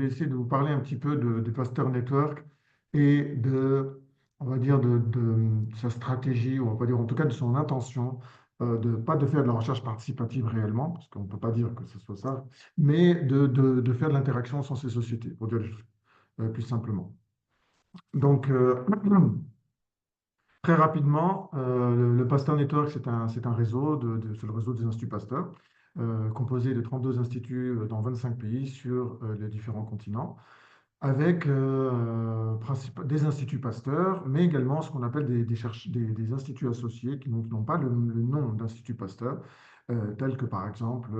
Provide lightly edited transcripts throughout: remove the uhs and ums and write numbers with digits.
vais essayer de vous parler un petit peu de Pasteur Network et on va dire, de sa stratégie, ou on va pas dire en tout cas de son intention, pas de faire de la recherche participative réellement, parce qu'on ne peut pas dire que ce soit ça, mais de faire de l'interaction sans ces sociétés, pour dire les choses plus simplement. Donc, très rapidement, le Pasteur Network, c'est un réseau, c'est le réseau des Instituts Pasteur, composé de 32 instituts dans 25 pays sur les différents continents avec des instituts Pasteur, mais également ce qu'on appelle des instituts associés qui n'ont pas le nom d'Institut Pasteur, tels que par exemple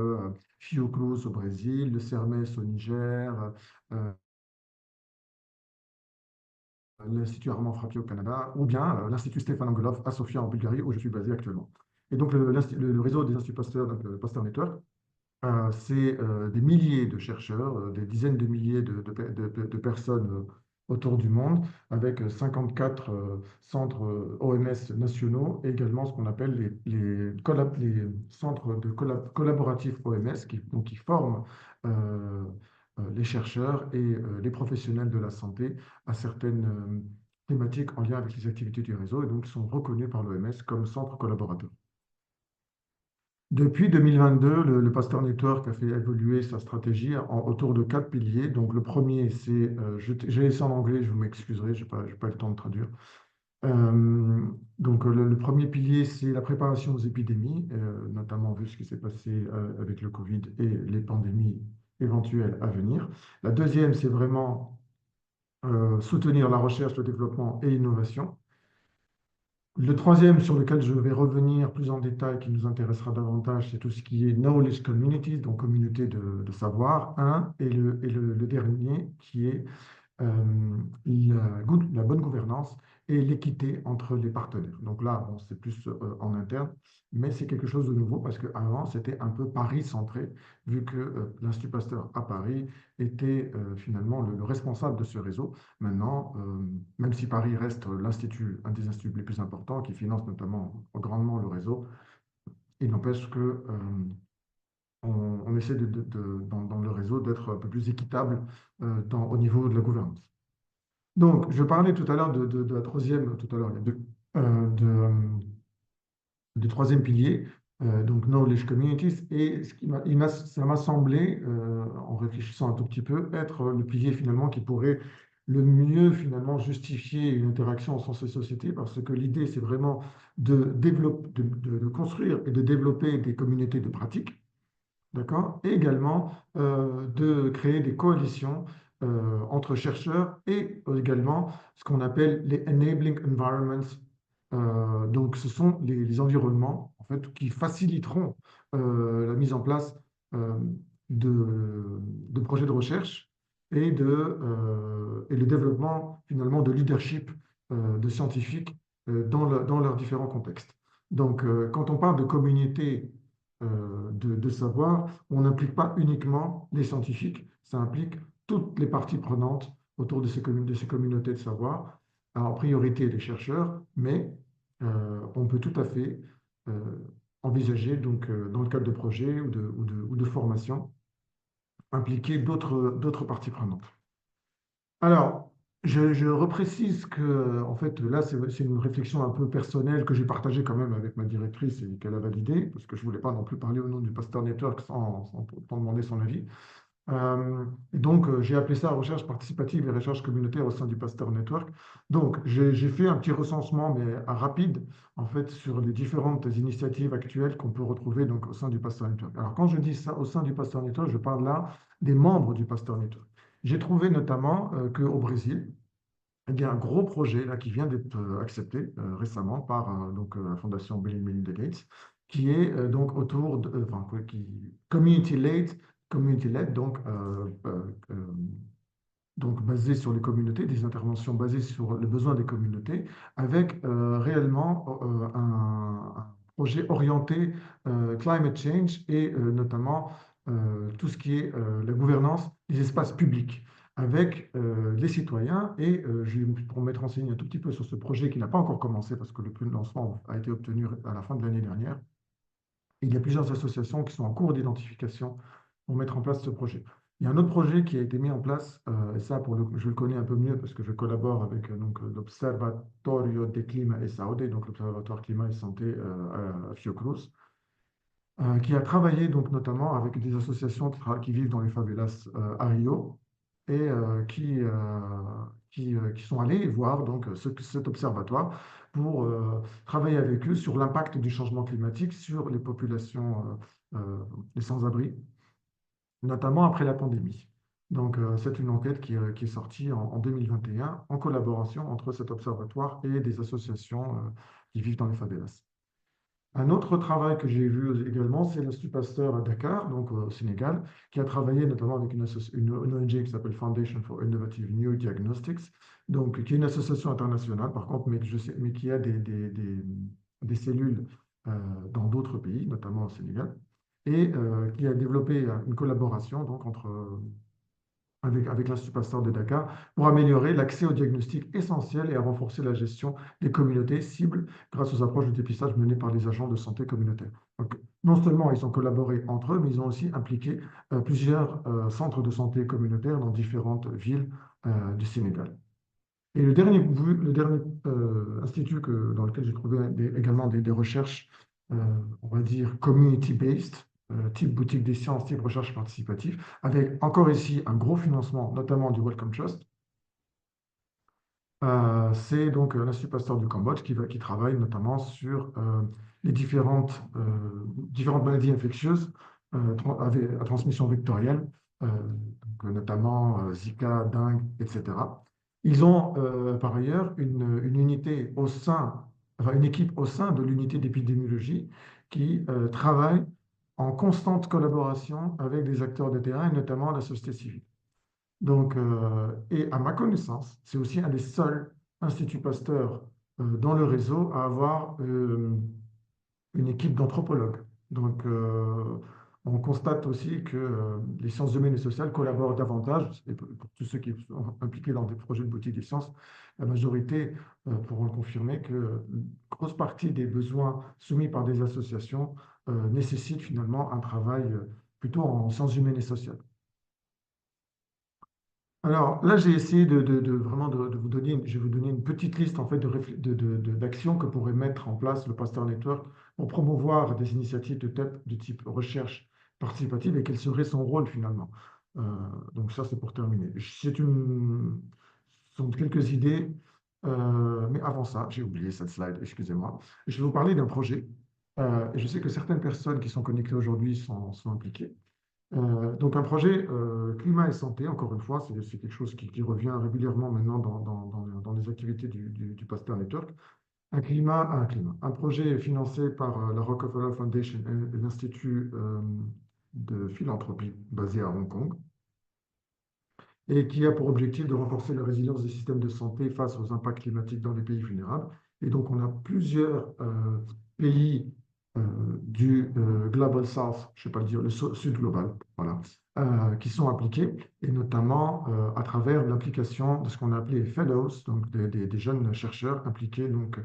Fiocruz au Brésil, le CERMES au Niger, euh, l'Institut Armand Frappier au Canada, ou bien l'Institut Stéphane Angelov à Sofia en Bulgarie, où je suis basé actuellement. Et donc le réseau des instituts Pasteur, donc le Pasteur Network, c'est des milliers de chercheurs, des dizaines de milliers de personnes autour du monde, avec 54 centres OMS nationaux, et également ce qu'on appelle les centres collaboratifs OMS, qui forment les chercheurs et les professionnels de la santé à certaines thématiques en lien avec les activités du réseau, et donc sont reconnus par l'OMS comme centres collaborateurs. Depuis 2022, le Pasteur Network a fait évoluer sa stratégie autour de quatre piliers. Donc, le premier, j'ai laissé en anglais, je vous m'excuserai, j'ai pas eu le temps de traduire. Donc, le premier pilier, c'est la préparation aux épidémies, notamment vu ce qui s'est passé avec le Covid et les pandémies éventuelles à venir. La deuxième, c'est vraiment soutenir la recherche, le développement et l'innovation. Le troisième sur lequel je vais revenir plus en détail, qui nous intéressera davantage, c'est tout ce qui est Knowledge Communities, donc communauté de savoir, le dernier qui est la bonne gouvernance et l'équité entre les partenaires. Donc là, bon, c'est plus en interne, mais c'est quelque chose de nouveau parce qu'avant, c'était un peu Paris-centré, vu que l'Institut Pasteur à Paris était finalement le responsable de ce réseau. Maintenant, même si Paris reste un des instituts les plus importants, qui finance notamment grandement le réseau, il n'empêche que on essaie dans le réseau d'être un peu plus équitable au niveau de la gouvernance. Donc, je parlais tout à l'heure de la troisième, tout à l'heure, du troisième pilier, donc Knowledge Communities, et ça m'a semblé, en réfléchissant un tout petit peu, être le pilier finalement qui pourrait le mieux finalement justifier une interaction au sens de société, parce que l'idée, c'est vraiment de construire et de développer des communautés de pratique, d'accord? Et également de créer des coalitions entre chercheurs et également ce qu'on appelle les enabling environments. Donc, ce sont les environnements en fait, qui faciliteront la mise en place euh, de projets de recherche et le développement finalement de leadership de scientifiques dans leurs différents contextes. Donc, quand on parle de communauté de savoir, on n'implique pas uniquement les scientifiques, ça implique toutes les parties prenantes autour de ces communautés de savoir, en priorité les chercheurs, mais on peut tout à fait euh, envisager, donc, dans le cadre de projets ou de formations, impliquer d'autres parties prenantes. Alors, je reprécise que, en fait, là, c'est une réflexion un peu personnelle que j'ai partagée quand même avec ma directrice et qu'elle a validée, parce que je ne voulais pas non plus parler au nom du Pasteur Network sans demander son avis. Et donc, j'ai appelé ça recherche participative et recherche communautaire au sein du Pasteur Network. Donc, j'ai fait un petit recensement, mais rapide, en fait, sur les différentes initiatives actuelles qu'on peut retrouver donc, au sein du Pasteur Network. Alors, quand je dis ça au sein du Pasteur Network, je parle là des membres du Pasteur Network. J'ai trouvé notamment qu'au Brésil, il y a un gros projet là, qui vient d'être accepté récemment par la Fondation Bill et Melinda Gates, qui est donc autour enfin, community-led, donc basé sur les communautés, des interventions basées sur le besoin des communautés, avec réellement un projet orienté climate change et notamment tout ce qui est la gouvernance des espaces publics avec les citoyens. Et pour m'être renseigné un tout petit peu sur ce projet qui n'a pas encore commencé parce que le prix de lancement a été obtenu à la fin de l'année dernière, il y a plusieurs associations qui sont en cours d'identification pour mettre en place ce projet. Il y a un autre projet qui a été mis en place, et ça, je le connais un peu mieux parce que je collabore avec l'Observatorio de Clima et Saúde, donc l'Observatoire Climat et Santé à Fiocruz, qui a travaillé donc notamment avec des associations qui vivent dans les favelas à Rio et qui sont allés voir donc cet observatoire pour travailler avec eux sur l'impact du changement climatique sur les populations, les sans-abri, notamment après la pandémie. Donc, c'est une enquête qui est sortie en 2021 en collaboration entre cet observatoire et des associations qui vivent dans les favelas. Un autre travail que j'ai vu également, c'est l'Institut Pasteur à Dakar, donc au Sénégal, qui a travaillé notamment avec une ONG qui s'appelle Foundation for Innovative New Diagnostics, donc qui est une association internationale, par contre, mais qui a des cellules euh, dans d'autres pays, notamment au Sénégal, et qui a développé une collaboration donc avec l'Institut Pasteur de Dakar pour améliorer l'accès aux diagnostics essentiels et à renforcer la gestion des communautés cibles grâce aux approches de dépistage menées par les agents de santé communautaires. Donc, non seulement ils ont collaboré entre eux, mais ils ont aussi impliqué plusieurs centres de santé communautaires dans différentes villes du Sénégal. Et le dernier institut dans lequel j'ai trouvé également des recherches, euh, on va dire community-based, type boutique des sciences, type recherche participative, avec encore ici un gros financement, notamment du Wellcome Trust. C'est donc l'Institut Pasteur du Cambodge qui travaille notamment sur les différentes maladies infectieuses à transmission vectorielle, donc, notamment Zika, dengue, etc. Ils ont par ailleurs une unité enfin une équipe au sein de l'unité d'épidémiologie qui travaille en constante collaboration avec des acteurs de terrain, et notamment la société civile. Donc, et à ma connaissance, c'est aussi un des seuls instituts Pasteur dans le réseau à avoir une équipe d'anthropologues. Donc, on constate aussi que les sciences humaines et sociales collaborent davantage, et pour tous ceux qui sont impliqués dans des projets de boutique des sciences, la majorité pourront le confirmer que une grosse partie des besoins soumis par des associations nécessitent finalement un travail plutôt en sciences humaines et sociales. Alors là, j'ai essayé vraiment de vous donner, je vais vous donner une petite liste en fait d'actions que pourrait mettre en place le Pasteur Network pour promouvoir des initiatives de type recherche participative et quel serait son rôle finalement. Euh, donc ça, c'est pour terminer. Ce sont quelques idées, mais avant ça, j'ai oublié cette slide, excusez-moi. Je vais vous parler d'un projet. Et je sais que certaines personnes qui sont connectées aujourd'hui sont impliquées. Donc un projet climat et santé, encore une fois, c'est quelque chose qui revient régulièrement maintenant dans les activités du Pasteur Network. Un projet financé par la Rockefeller Foundation et l'Institut de philanthropie basé à Hong Kong et qui a pour objectif de renforcer la résilience des systèmes de santé face aux impacts climatiques dans les pays vulnérables. Et donc, on a plusieurs pays euh, du Global South, je ne sais pas le dire, le Sud global, voilà, qui sont impliqués, et notamment à travers l'application de ce qu'on a appelé Fellows, donc des jeunes chercheurs impliqués, donc,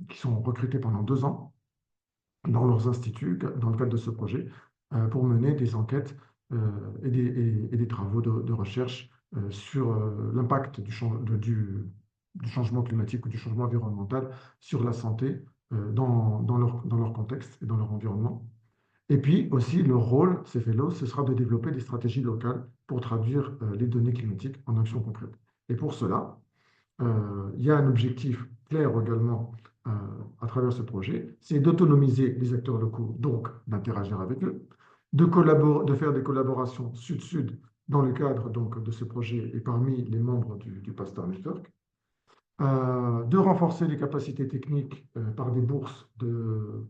qui sont recrutés pendant 2 ans dans leurs instituts, dans le cadre de ce projet, pour mener des enquêtes et des travaux de recherche sur l'impact du changement climatique ou du changement environnemental sur la santé dans leur contexte et dans leur environnement. Et puis aussi, leur rôle, ces fellows, ce sera de développer des stratégies locales pour traduire les données climatiques en actions concrètes. Et pour cela, il y a un objectif clair également euh, à travers ce projet, c'est d'autonomiser les acteurs locaux, donc d'interagir avec eux, de faire des collaborations sud-sud dans le cadre donc, de ce projet et parmi les membres du Pasteur Network, de renforcer les capacités techniques par des bourses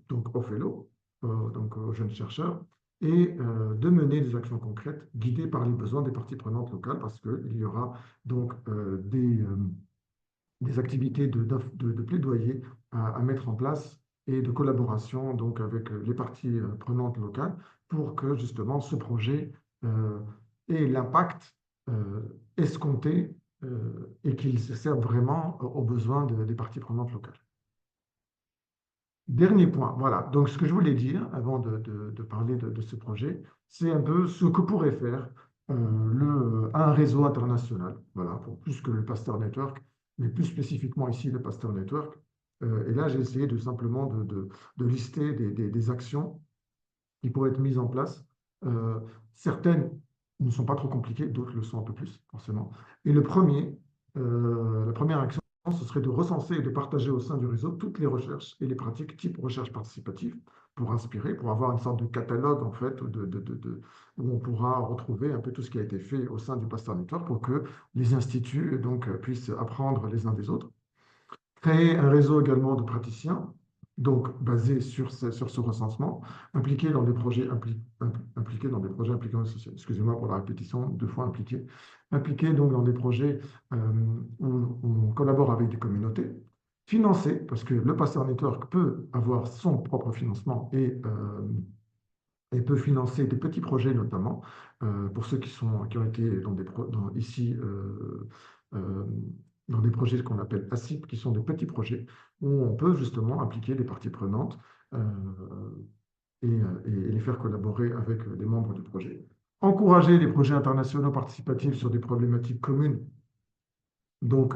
donc aux fellows, donc aux jeunes chercheurs, et de mener des actions concrètes guidées par les besoins des parties prenantes locales, parce qu'il y aura donc des activités de plaidoyer à mettre en place et de collaboration donc avec les parties prenantes locales pour que justement ce projet euh, ait l'impact euh, escompté et qu'il serve vraiment aux besoins des parties prenantes locales. Dernier point, voilà. Donc, ce que je voulais dire avant de parler de ce projet, c'est un peu ce que pourrait faire un réseau international, voilà, pour plus que le Pasteur Network, mais plus spécifiquement ici le Pasteur Network. Et là, j'ai essayé de simplement de lister des actions qui pourraient être mises en place. Euh, Certaines ne sont pas trop compliquées, d'autres le sont un peu plus, forcément. Et la première action, ce serait de recenser et de partager au sein du réseau toutes les recherches et les pratiques type recherche participative pour inspirer, pour avoir une sorte de catalogue, en fait, où on pourra retrouver un peu tout ce qui a été fait au sein du Pasteur Network pour que les instituts donc, puissent apprendre les uns des autres. Créer un réseau également de praticiens, donc basé sur ce recensement, impliqués dans des projets impliquant, excusez-moi pour la répétition, deux fois impliqués, impliqués donc dans des projets euh, où on collabore avec des communautés, financés, parce que le Pasteur Network peut avoir son propre financement et peut financer des petits projets notamment, pour ceux qui ont été ici euh, dans des projets qu'on appelle ACIP, qui sont des petits projets où on peut justement impliquer des parties prenantes euh, et les faire collaborer avec les membres du projet. Encourager les projets internationaux participatifs sur des problématiques communes. Donc,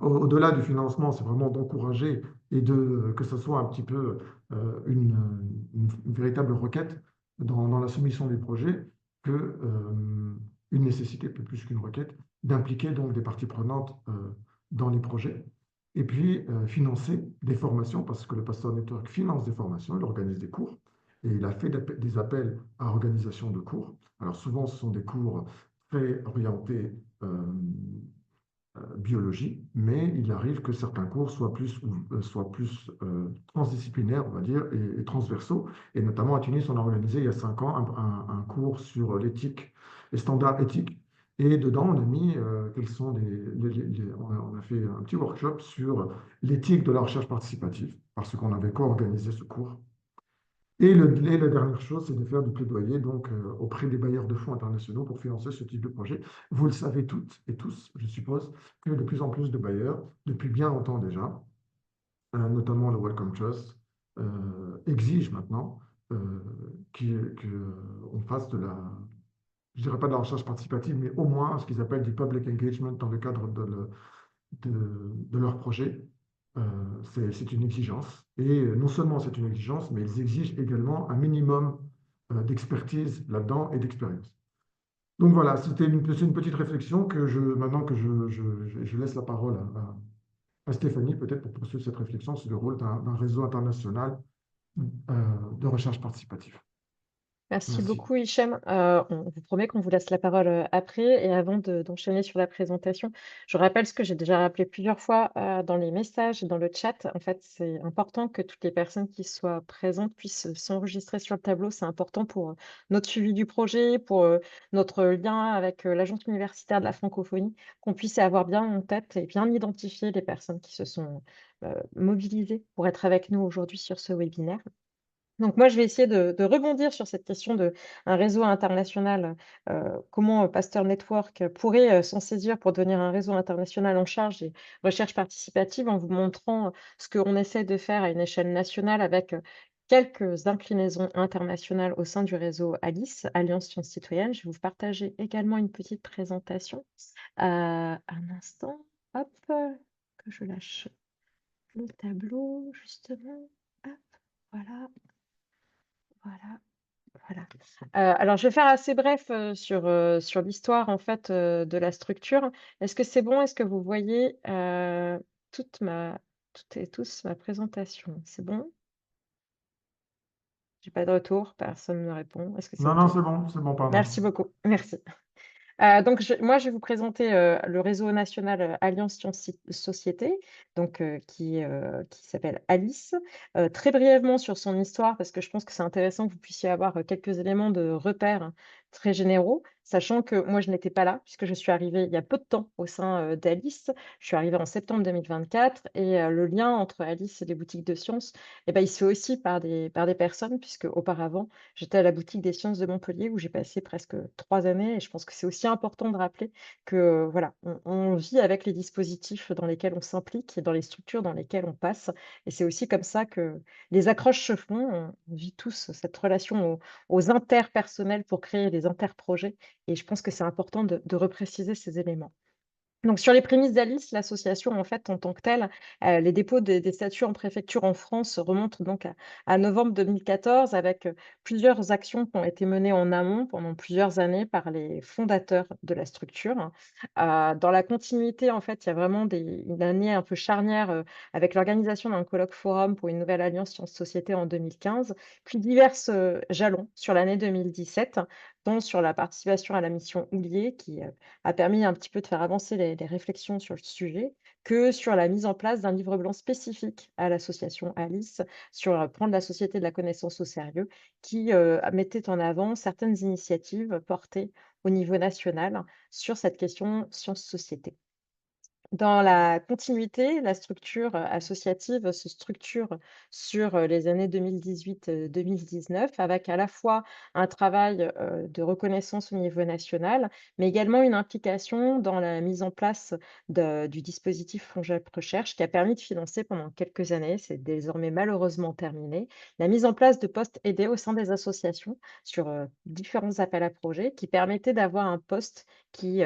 au-delà du financement, c'est vraiment d'encourager et que ce soit un petit peu une véritable requête dans la soumission du projet que une nécessité, peu plus qu'une requête, d'impliquer donc des parties prenantes dans les projets. Et puis, financer des formations, parce que le Pasteur Network finance des formations, il organise des cours, et il a fait des appels à organisation de cours. Alors souvent, ce sont des cours très orientés biologie, mais il arrive que certains cours soient plus transdisciplinaires, on va dire, et transversaux. Et notamment à Tunis, on a organisé il y a 5 ans un cours sur l'éthique, les standards éthiques. Et dedans, on a mis quels sont on a fait un petit workshop sur l'éthique de la recherche participative, parce qu'on avait co-organisé ce cours. Et la dernière chose, c'est de faire du plaidoyer donc, auprès des bailleurs de fonds internationaux pour financer ce type de projet. Vous le savez toutes et tous, je suppose, que de plus en plus de bailleurs, depuis bien longtemps déjà, notamment le Wellcome Trust, exigent maintenant qu'on fasse je dirais pas de la recherche participative, mais au moins ce qu'ils appellent du public engagement dans le cadre de leur projet. Euh, c'est une exigence. Et non seulement c'est une exigence, mais ils exigent également un minimum d'expertise là-dedans et d'expérience. Donc voilà, c'est une petite réflexion maintenant que je laisse la parole à Stéphanie, peut-être pour poursuivre cette réflexion sur le rôle d'un réseau international de recherche participative. Merci Merci. beaucoup, Hichem. On vous promet qu'on vous laisse la parole après. Et avant d'enchaîner sur la présentation, je rappelle ce que j'ai déjà rappelé plusieurs fois dans les messages et dans le chat. En fait, c'est important que toutes les personnes qui soient présentes puissent s'enregistrer sur le tableau. C'est important pour notre suivi du projet, pour notre lien avec l'Agence universitaire de la francophonie, qu'on puisse avoir bien en tête et bien identifier les personnes qui se sont mobilisées pour être avec nous aujourd'hui sur ce webinaire. Donc moi, je vais essayer de rebondir sur cette question de un réseau international, comment, Pasteur Network pourrait, s'en saisir pour devenir un réseau international en charge des recherches participatives en vous montrant, ce qu'on essaie de faire à une échelle nationale avec, quelques inclinaisons internationales au sein du réseau ALICE, Alliance Sciences Citoyennes. Je vais vous partager également une petite présentation. Un instant, hop, que je lâche le tableau justement. Hop, voilà. Voilà, voilà. Alors je vais faire assez bref, sur l'histoire en fait, de la structure. Est-ce que c'est bon? Est-ce que vous voyez, toute ma toutes et tous ma présentation? C'est bon? J'ai pas de retour, personne ne me répond. Est-ce que c'est Non, non, OK? c'est bon, pardon. Merci beaucoup, merci. Donc moi, je vais vous présenter, le réseau national, Alliance Sciences Société, donc qui s'appelle ALICE. Très brièvement sur son histoire, parce que je pense que c'est intéressant que vous puissiez avoir, quelques éléments de repère, très généraux, sachant que moi, je n'étais pas là puisque je suis arrivée il y a peu de temps au sein, d'Alice. Je suis arrivée en septembre 2024 et le lien entre Alice et les boutiques de sciences et ben il se fait aussi par des personnes puisque auparavant, j'étais à la boutique des sciences de Montpellier où j'ai passé presque 3 années et je pense que c'est aussi important de rappeler que, voilà, on vit avec les dispositifs dans lesquels on s'implique et dans les structures dans lesquelles on passe et c'est aussi comme ça que les accroches se font. On vit tous cette relation aux interpersonnels pour créer des interprojets et je pense que c'est important de repréciser ces éléments. Donc sur les prémices d'Alice, l'association, en fait, en tant que telle, les dépôts des statuts en préfecture en France remontent donc à novembre 2014 avec, plusieurs actions qui ont été menées en amont pendant plusieurs années par les fondateurs de la structure. Dans la continuité, en fait, il y a vraiment une année un peu charnière, avec l'organisation d'un colloque forum pour une nouvelle alliance sciences-société en 2015, puis divers, jalons sur l'année 2017, dont sur la participation à la mission Houlier qui, a permis un petit peu de faire avancer les réflexions sur le sujet, que sur la mise en place d'un livre blanc spécifique à l'association Alice, sur, prendre la société de la connaissance au sérieux, qui, mettait en avant certaines initiatives portées au niveau national sur cette question sciences-société. Dans la continuité, la structure, associative se structure sur, les années 2018, 2019 avec à la fois un travail, de reconnaissance au niveau national, mais également une implication dans la mise en place du dispositif FONJEP Recherche qui a permis de financer pendant quelques années, c'est désormais malheureusement terminé, la mise en place de postes aidés au sein des associations sur, différents appels à projets qui permettaient d'avoir un poste qui,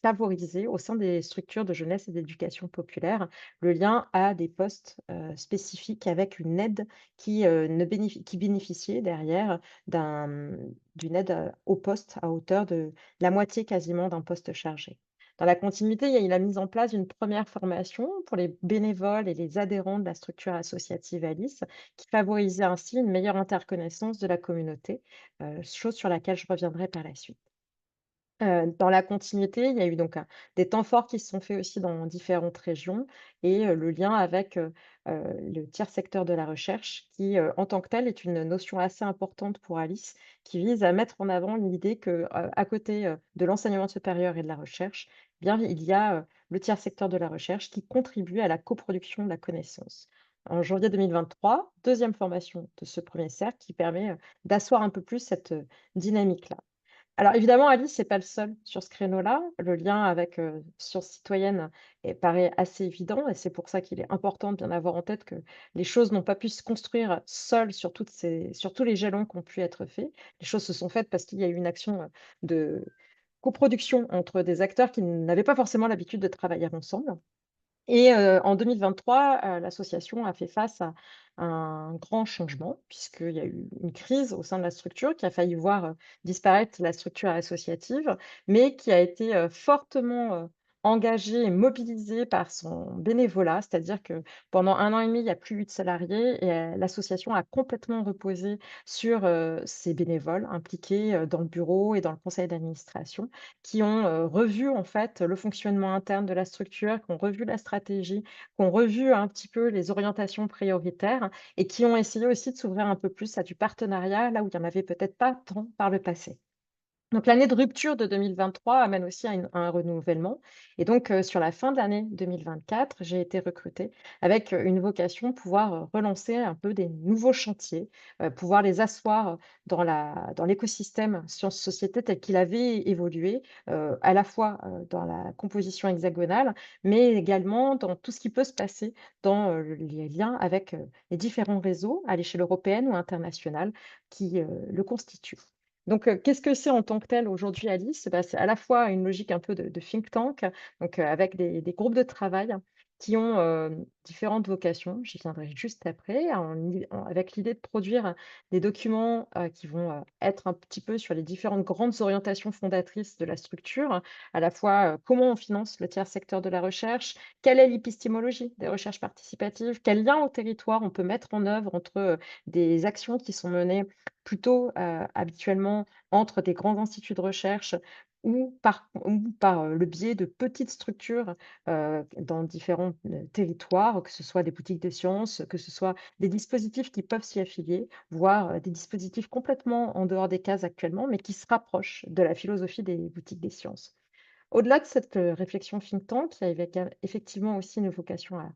favoriser au sein des structures de jeunesse et d'éducation populaire le lien à des postes, spécifiques avec une aide qui, ne qui bénéficiait derrière d'une aide, au poste à hauteur de la moitié quasiment d'un poste chargé. Dans la continuité, il y a eu la mise en place d'une première formation pour les bénévoles et les adhérents de la structure associative Alice, qui favorisait ainsi une meilleure interconnaissance de la communauté, chose sur laquelle je reviendrai par la suite. Dans la continuité, il y a eu donc des temps forts qui se sont faits aussi dans différentes régions et le lien avec, le tiers secteur de la recherche qui, en tant que tel, est une notion assez importante pour Alice, qui vise à mettre en avant l'idée que, à côté, de l'enseignement supérieur et de la recherche, eh bien, il y a, le tiers secteur de la recherche qui contribue à la coproduction de la connaissance. En janvier 2023, deuxième formation de ce premier cercle qui permet, d'asseoir un peu plus cette, dynamique-là. Alors évidemment, Alice, c'est pas le seul sur ce créneau-là. Le lien avec, Sciences citoyennes paraît assez évident et c'est pour ça qu'il est important de bien avoir en tête que les choses n'ont pas pu se construire seules sur tous les jalons qui ont pu être faits. Les choses se sont faites parce qu'il y a eu une action, de coproduction entre des acteurs qui n'avaient pas forcément l'habitude de travailler ensemble. Et en 2023, l'association a fait face à un grand changement, puisqu'il y a eu une crise au sein de la structure qui a failli voir, disparaître la structure associative, mais qui a été, fortement, engagée et mobilisée par son bénévolat. C'est-à-dire que pendant 1 an et demi, il n'y a plus eu de salariés et l'association a complètement reposé sur, ses bénévoles impliqués, dans le bureau et dans le conseil d'administration qui ont, revu en fait le fonctionnement interne de la structure, qui ont revu la stratégie, qui ont revu un petit peu les orientations prioritaires et qui ont essayé aussi de s'ouvrir un peu plus à du partenariat, là où il y en avait peut-être pas tant par le passé. Donc l'année de rupture de 2023 amène aussi à un renouvellement et donc sur la fin de l'année 2024, j'ai été recrutée avec, une vocation, pouvoir, relancer un peu des nouveaux chantiers, pouvoir les asseoir, dans l'écosystème sciences-société tel qu'il avait évolué, à la fois, dans la composition hexagonale, mais également dans tout ce qui peut se passer dans, les liens avec, les différents réseaux à l'échelle européenne ou internationale qui, le constituent. Donc, qu'est-ce que c'est en tant que tel aujourd'hui Alice? Bah, c'est à la fois une logique un peu de think tank, donc, avec des groupes de travail qui ont, différentes vocations. J'y viendrai juste après, avec l'idée de produire des documents, qui vont, être un petit peu sur les différentes grandes orientations fondatrices de la structure. À la fois, comment on finance le tiers secteur de la recherche? Quelle est l'épistémologie des recherches participatives? Quel lien au territoire on peut mettre en œuvre entre, des actions qui sont menées plutôt, habituellement entre des grands instituts de recherche ou par le biais de petites structures, dans différents, territoires, que ce soit des boutiques des sciences, que ce soit des dispositifs qui peuvent s'y affilier, voire, des dispositifs complètement en dehors des cases actuellement, mais qui se rapprochent de la philosophie des boutiques des sciences. Au-delà de cette, réflexion think tank, il y avait effectivement aussi une vocation à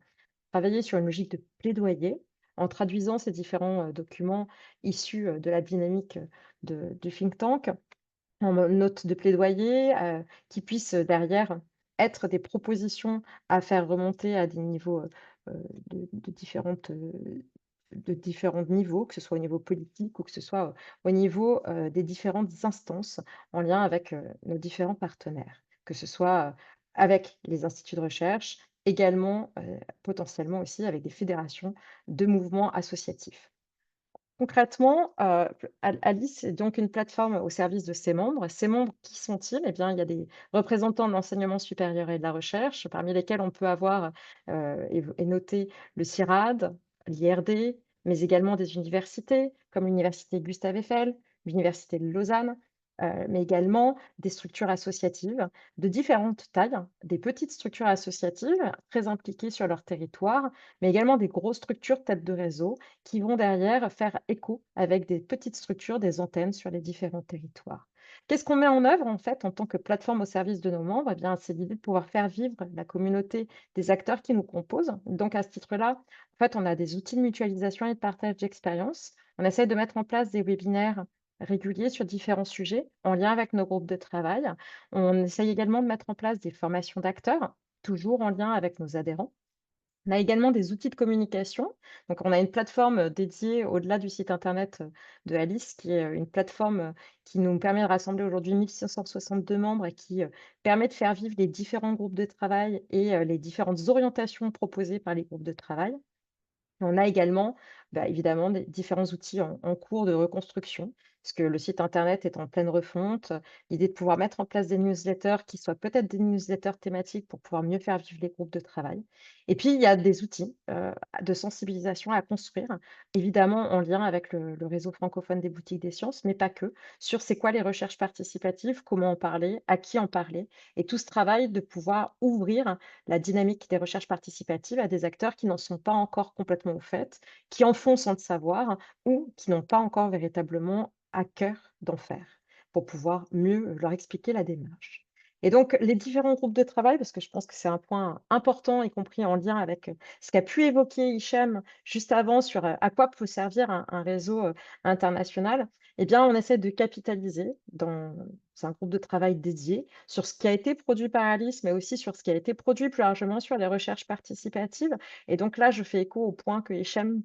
travailler sur une logique de plaidoyer, en traduisant ces différents, documents issus, de la dynamique, du think tank en note de plaidoyer, qui puissent, derrière être des propositions à faire remonter à des niveaux, de différents niveaux, que ce soit au niveau politique ou que ce soit, au niveau, des différentes instances en lien avec, nos différents partenaires. Que ce soit, avec les instituts de recherche, également, potentiellement aussi avec des fédérations de mouvements associatifs. Concrètement, Alice est donc une plateforme au service de ses membres. Ses membres, qui sont-ils? Eh bien, il y a des représentants de l'enseignement supérieur et de la recherche, parmi lesquels on peut avoir, et noter le CIRAD, l'IRD, mais également des universités, comme l'université Gustave Eiffel, l'université de Lausanne, mais également des structures associatives de différentes tailles, des petites structures associatives très impliquées sur leur territoire, mais également des grosses structures têtes de réseau qui vont derrière faire écho avec des petites structures, des antennes sur les différents territoires. Qu'est-ce qu'on met en œuvre en fait en tant que plateforme au service de nos membres? Eh bien, c'est l'idée de pouvoir faire vivre la communauté des acteurs qui nous composent. Donc à ce titre-là, en fait, on a des outils de mutualisation et de partage d'expériences. On essaie de mettre en place des webinaires réguliers sur différents sujets en lien avec nos groupes de travail. On essaye également de mettre en place des formations d'acteurs, toujours en lien avec nos adhérents. On a également des outils de communication. Donc, on a une plateforme, dédiée au-delà du site internet, de Alice, qui est, une plateforme, qui nous permet de rassembler aujourd'hui 1 562 membres et qui, permet de faire vivre les différents groupes de travail et les différentes orientations proposées par les groupes de travail. On a également, évidemment, des différents outils en cours de reconstruction, parce que le site internet est en pleine refonte. L'idée de pouvoir mettre en place des newsletters qui soient peut-être des newsletters thématiques pour pouvoir mieux faire vivre les groupes de travail. Et puis, il y a des outils, de sensibilisation à construire, évidemment en lien avec le réseau francophone des boutiques des sciences, mais pas que, sur c'est quoi les recherches participatives, comment en parler, à qui en parler et tout ce travail de pouvoir ouvrir la dynamique des recherches participatives à des acteurs qui n'en sont pas encore complètement au fait, qui en font sans le savoir ou qui n'ont pas encore véritablement à cœur d'en faire, pour pouvoir mieux leur expliquer la démarche. Et donc les différents groupes de travail, parce que je pense que c'est un point important, y compris en lien avec, ce qu'a pu évoquer Hichem juste avant sur, à quoi peut servir un réseau, international. Eh bien, on essaie de capitaliser dans un groupe de travail dédié sur ce qui a été produit par Alice, mais aussi sur ce qui a été produit plus largement sur les recherches participatives. Et donc là, je fais écho au point que Hichem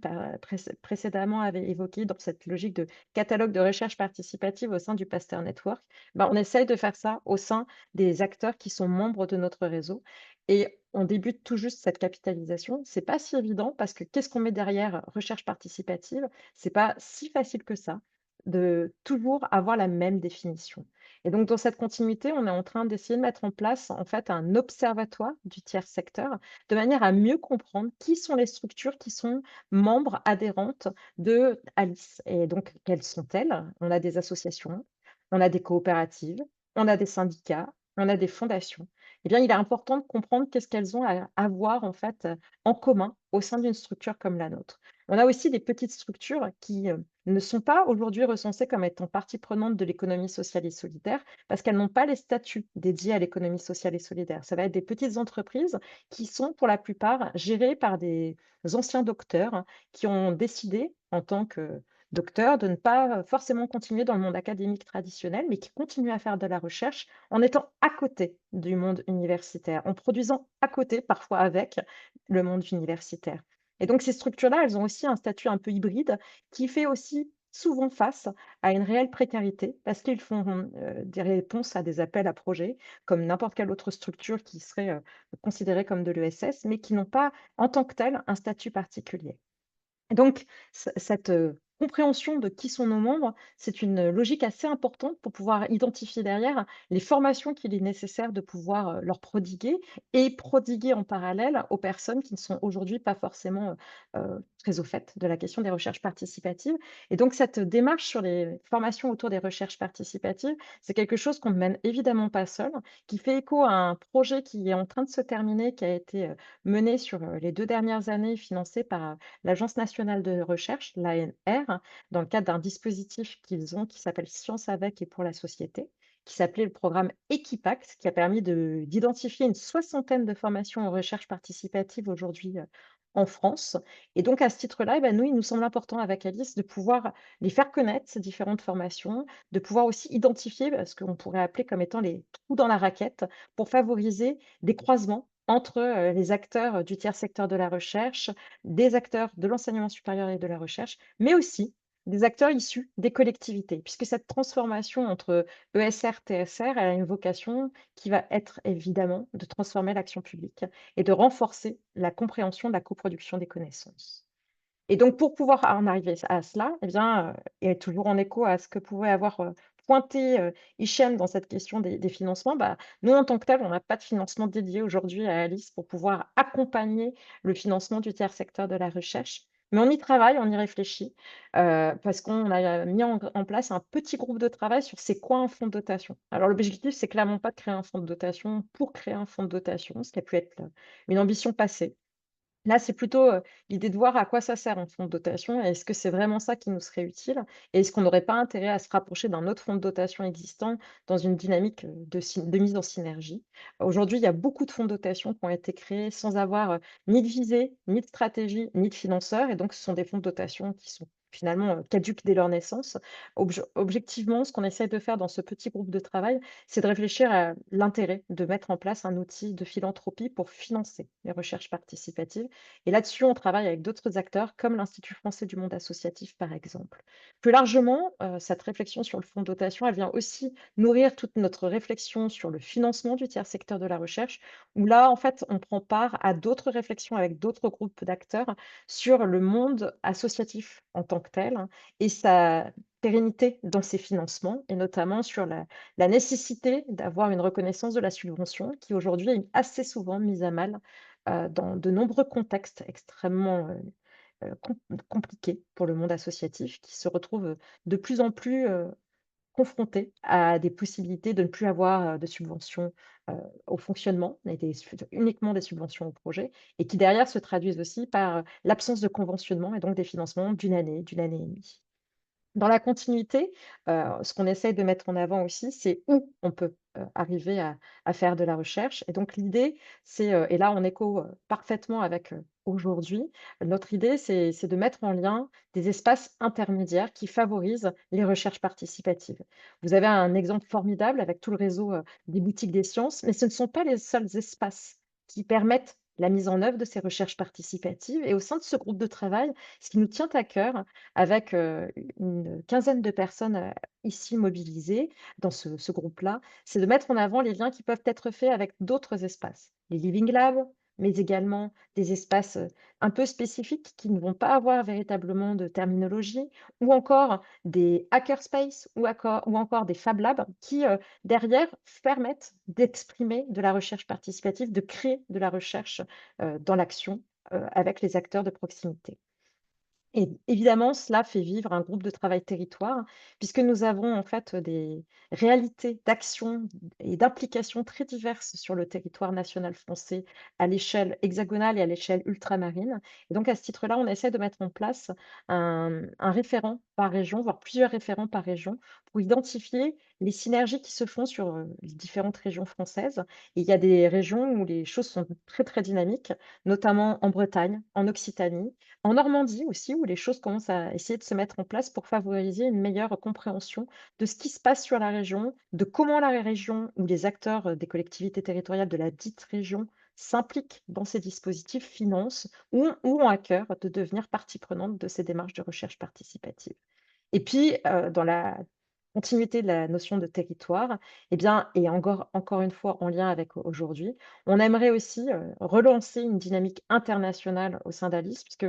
précédemment avait évoqué dans cette logique de catalogue de recherche participative au sein du Pasteur Network. On essaye de faire ça au sein des acteurs qui sont membres de notre réseau. Et on débute tout juste cette capitalisation. C'est pas si évident parce que qu'est-ce qu'on met derrière recherche participative? C'est pas si facile que ça de toujours avoir la même définition. Et donc, dans cette continuité, on est en train d'essayer de mettre en place, en fait, un observatoire du tiers secteur, de manière à mieux comprendre qui sont les structures qui sont membres adhérentes de Alice. Et donc, quelles sont-elles? On a des associations, on a des coopératives, on a des syndicats, on a des fondations. Eh bien, il est important de comprendre qu'est-ce qu'elles ont à avoir, en fait, en commun au sein d'une structure comme la nôtre. On a aussi des petites structures qui, ne sont pas aujourd'hui recensées comme étant partie prenante de l'économie sociale et solidaire, parce qu'elles n'ont pas les statuts dédiés à l'économie sociale et solidaire. Ça va être des petites entreprises qui sont pour la plupart gérées par des anciens docteurs qui ont décidé, en tant que docteurs, de ne pas forcément continuer dans le monde académique traditionnel, mais qui continuent à faire de la recherche en étant à côté du monde universitaire, en produisant à côté, parfois avec, le monde universitaire. Et donc ces structures-là, elles ont aussi un statut un peu hybride qui fait aussi souvent face à une réelle précarité parce qu'ils font, des réponses à des appels à projets comme n'importe quelle autre structure qui serait, considérée comme de l'ESS, mais qui n'ont pas, en tant que telles, un statut particulier. Et donc cette, compréhension de qui sont nos membres, c'est une logique assez importante pour pouvoir identifier derrière les formations qu'il est nécessaire de pouvoir, leur prodiguer et prodiguer en parallèle aux personnes qui ne sont aujourd'hui pas forcément, très au fait de la question des recherches participatives. Et donc cette démarche sur les formations autour des recherches participatives, c'est quelque chose qu'on ne mène évidemment pas seul, qui fait écho à un projet qui est en train de se terminer, qui a été, mené sur, les 2 dernières années, financé par, l'Agence nationale de recherche, l'ANR, dans le cadre d'un dispositif qu'ils ont qui s'appelle Science avec et pour la société, qui s'appelait le programme Equipact, qui a permis d'identifier une soixantaine de formations en recherche participative aujourd'hui, en France. Et donc à ce titre-là, eh ben, nous, il nous semble important avec Alice de pouvoir les faire connaître, ces différentes formations, de pouvoir aussi identifier, ce qu'on pourrait appeler comme étant les trous dans la raquette, pour favoriser des croisements entre, les acteurs, du tiers secteur de la recherche, des acteurs de l'enseignement supérieur et de la recherche, mais aussi des acteurs issus des collectivités. Puisque cette transformation entre ESR, TSR, elle a une vocation qui va être évidemment de transformer l'action publique et de renforcer la compréhension de la coproduction des connaissances. Et donc pour pouvoir en arriver à cela, eh bien, et toujours en écho à ce que pouvait avoir, pointé, Hichem dans cette question des financements, bah, nous en tant que tel, on n'a pas de financement dédié aujourd'hui à Alice pour pouvoir accompagner le financement du tiers secteur de la recherche. Mais on y travaille, on y réfléchit, parce qu'on a mis en place un petit groupe de travail sur c'est quoi un fonds de dotation. Alors l'objectif, c'est clairement pas de créer un fonds de dotation pour créer un fonds de dotation, ce qui a pu être, une ambition passée. Là, c'est plutôt, l'idée de voir à quoi ça sert un fonds de dotation et est-ce que c'est vraiment ça qui nous serait utile? Et est-ce qu'on n'aurait pas intérêt à se rapprocher d'un autre fonds de dotation existant dans une dynamique, de mise en synergie? Aujourd'hui, il y a beaucoup de fonds de dotation qui ont été créés sans avoir, ni de visée, ni de stratégie, ni de financeurs et donc ce sont des fonds de dotation qui sont finalement, caducs dès leur naissance. Objectivement, ce qu'on essaie de faire dans ce petit groupe de travail, c'est de réfléchir à l'intérêt de mettre en place un outil de philanthropie pour financer les recherches participatives et là-dessus, on travaille avec d'autres acteurs comme l'Institut français du monde associatif, par exemple. Plus largement, cette réflexion sur le fonds de dotation, elle vient aussi nourrir toute notre réflexion sur le financement du tiers secteur de la recherche, où là, en fait, on prend part à d'autres réflexions avec d'autres groupes d'acteurs sur le monde associatif en tant que tel, hein, et sa pérennité dans ses financements et notamment sur la nécessité d'avoir une reconnaissance de la subvention qui aujourd'hui est assez souvent mise à mal dans de nombreux contextes extrêmement, compliqués pour le monde associatif qui se retrouve, de plus en plus, confronté à des possibilités de ne plus avoir, de subventions, heu, au fonctionnement et uniquement des subventions au projet et qui derrière se traduisent aussi par, l'absence de conventionnement et donc des financements d'une année et demie. Dans la continuité, ce qu'on essaye de mettre en avant aussi, c'est où on peut, arriver à faire de la recherche et donc l'idée, c'est, et là en écho, parfaitement avec, aujourd'hui, notre idée, c'est de mettre en lien des espaces intermédiaires qui favorisent les recherches participatives. Vous avez un exemple formidable avec tout le réseau, des boutiques des sciences, mais ce ne sont pas les seuls espaces qui permettent la mise en œuvre de ces recherches participatives et au sein de ce groupe de travail, ce qui nous tient à cœur avec, une quinzaine de personnes, ici mobilisées dans ce groupe-là, c'est de mettre en avant les liens qui peuvent être faits avec d'autres espaces. Les living labs, mais également des espaces, un peu spécifiques qui ne vont pas avoir véritablement de terminologie ou encore des hackerspace ou encore des fab labs qui, derrière permettent d'exprimer de la recherche participative, de créer de la recherche, dans l'action, avec les acteurs de proximité. Et évidemment, cela fait vivre un groupe de travail territoire, puisque nous avons en fait des réalités d'action et d'implication très diverses sur le territoire national français à l'échelle hexagonale et à l'échelle ultramarine. Et donc à ce titre-là, on essaie de mettre en place un référent par région, voire plusieurs référents par région, pour identifier les synergies qui se font sur les différentes régions françaises. Et il y a des régions où les choses sont très, très dynamiques, notamment en Bretagne, en Occitanie, en Normandie aussi, où les choses commencent à essayer de se mettre en place pour favoriser une meilleure compréhension de ce qui se passe sur la région, de comment la région ou les acteurs des collectivités territoriales de la dite région s'impliquent dans ces dispositifs, financent ou ont à cœur de devenir partie prenante de ces démarches de recherche participative. Et puis, dans la continuité de la notion de territoire, eh bien, et encore une fois en lien avec aujourd'hui, on aimerait aussi, relancer une dynamique internationale au sein d'Alice puisque,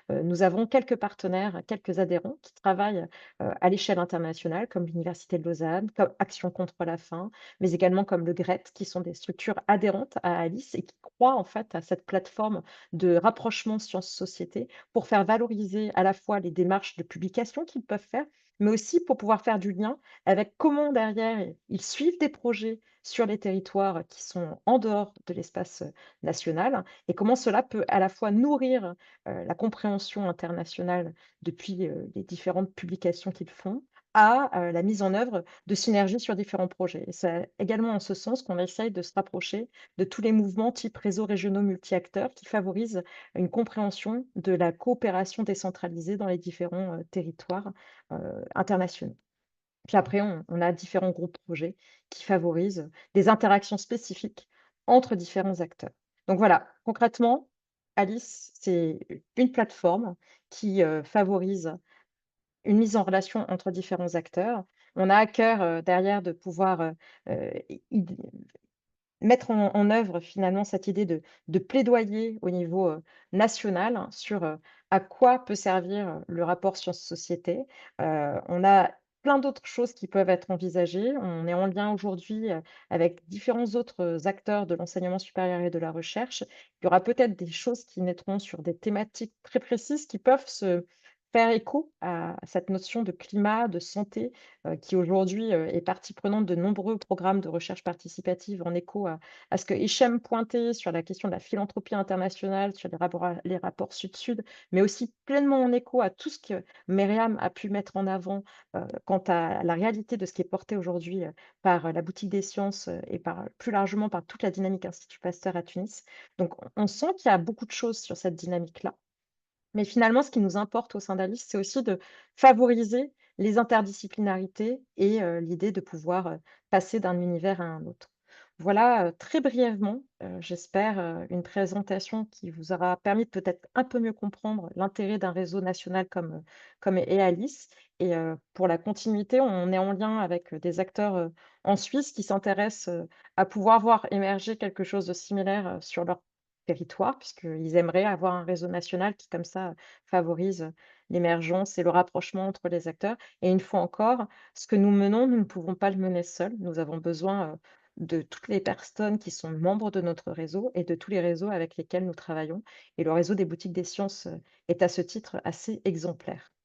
nous avons quelques partenaires, quelques adhérents qui travaillent, à l'échelle internationale comme l'Université de Lausanne, comme Action contre la faim, mais également comme le GRET, qui sont des structures adhérentes à Alice et qui croient en fait à cette plateforme de rapprochement sciences-société pour faire valoriser à la fois les démarches de publication qu'ils peuvent faire, mais aussi pour pouvoir faire du lien avec comment derrière ils suivent des projets sur les territoires qui sont en dehors de l'espace, national et comment cela peut à la fois nourrir, la compréhension internationale depuis, les différentes publications qu'ils font, à, la mise en œuvre de synergies sur différents projets. Et c'est également en ce sens qu'on essaye de se rapprocher de tous les mouvements type réseaux régionaux multi-acteurs qui favorisent une compréhension de la coopération décentralisée dans les différents, territoires, internationaux. Puis après on a différents groupes projets qui favorisent des interactions spécifiques entre différents acteurs. Donc voilà, concrètement, Alice, c'est une plateforme qui, favorise une mise en relation entre différents acteurs. On a à cœur, derrière de pouvoir, id mettre en œuvre finalement cette idée de plaidoyer au niveau, national hein, sur, à quoi peut servir, le rapport sciences-société. On a plein d'autres choses qui peuvent être envisagées. On est en lien aujourd'hui, avec différents autres, acteurs de l'enseignement supérieur et de la recherche. Il y aura peut-être des choses qui naîtront sur des thématiques très précises qui peuvent se faire écho à cette notion de climat, de santé, qui aujourd'hui, est partie prenante de nombreux programmes de recherche participative en écho à ce que Hichem pointait sur la question de la philanthropie internationale, sur les rapports sud-sud, mais aussi pleinement en écho à tout ce que Myriam a pu mettre en avant, quant à la réalité de ce qui est porté aujourd'hui, par, la Boutique des sciences, et par plus largement par toute la dynamique Institut Pasteur à Tunis. Donc on sent qu'il y a beaucoup de choses sur cette dynamique-là. Mais finalement, ce qui nous importe au sein d'Alice, c'est aussi de favoriser les interdisciplinarités et l'idée de pouvoir, passer d'un univers à un autre. Voilà, très brièvement, j'espère, une présentation qui vous aura permis de peut-être un peu mieux comprendre l'intérêt d'un réseau national comme est Alice et pour la continuité, on est en lien avec, des acteurs, en Suisse qui s'intéressent, à pouvoir voir émerger quelque chose de similaire, sur leur territoire, puisqu'ils aimeraient avoir un réseau national qui, comme ça, favorise l'émergence et le rapprochement entre les acteurs. Et une fois encore, ce que nous menons, nous ne pouvons pas le mener seuls. Nous avons besoin, de toutes les personnes qui sont membres de notre réseau et de tous les réseaux avec lesquels nous travaillons. Et le réseau des boutiques des sciences, est à ce titre assez exemplaire.